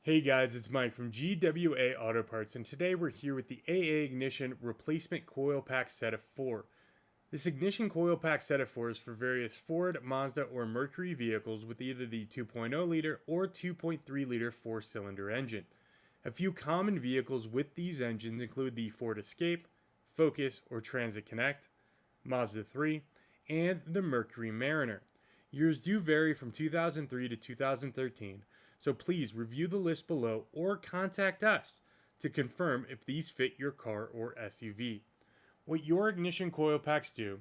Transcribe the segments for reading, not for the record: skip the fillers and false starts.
Hey guys, it's Mike from GWA Auto Parts, and today we're here with the AA Ignition Replacement Coil Pack Set of 4. This Ignition Coil Pack Set of 4 is for various Ford, Mazda, or Mercury vehicles with either the 2.0 liter or 2.3 liter 4-cylinder engine. A few common vehicles with these engines include the Ford Escape, Focus, or Transit Connect, Mazda 3, and the Mercury Mariner. Years do vary from 2003 to 2013, so please review the list below or contact us to confirm if these fit your car or SUV. What your ignition coil packs do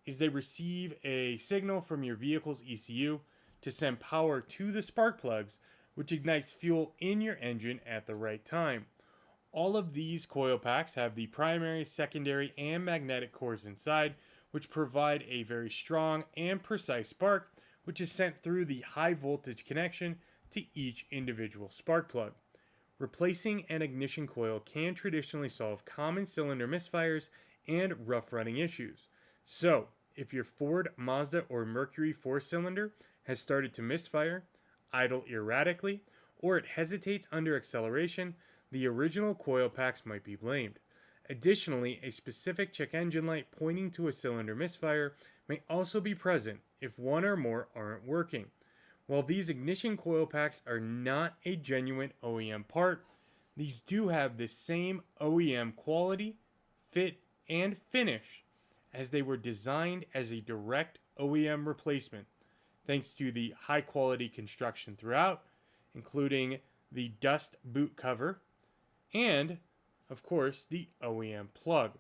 is they receive a signal from your vehicle's ECU to send power to the spark plugs, which ignites fuel in your engine at the right time. All of these coil packs have the primary, secondary, and magnetic cores inside, which provide a very strong and precise spark, which is sent through the high voltage connection to each individual spark plug. Replacing an ignition coil can traditionally solve common cylinder misfires and rough running issues. So, if your Ford, Mazda, or Mercury 4-cylinder has started to misfire, idle erratically, or it hesitates under acceleration, the original coil packs might be blamed. Additionally, a specific check engine light pointing to a cylinder misfire may also be present if one or more aren't working. While these ignition coil packs are not a genuine OEM part, these do have the same OEM quality, fit, and finish as they were designed as a direct OEM replacement, thanks to the high quality construction throughout, including the dust boot cover, and, of course, the OEM plug.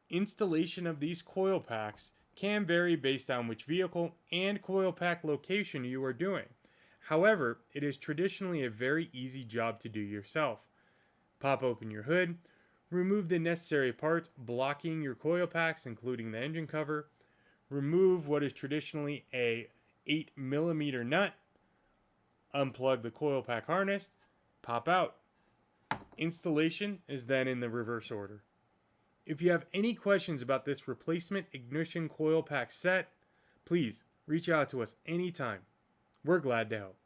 Installation of these coil packs can vary based on which vehicle and coil pack location you are doing. However, it is traditionally a very easy job to do yourself. Pop open your hood, remove the necessary parts blocking your coil packs, including the engine cover, remove what is traditionally a 8mm nut, unplug the coil pack harness, pop out. Installation is then in the reverse order. If you have any questions about this replacement ignition coil pack set, please reach out to us anytime. We're glad to help.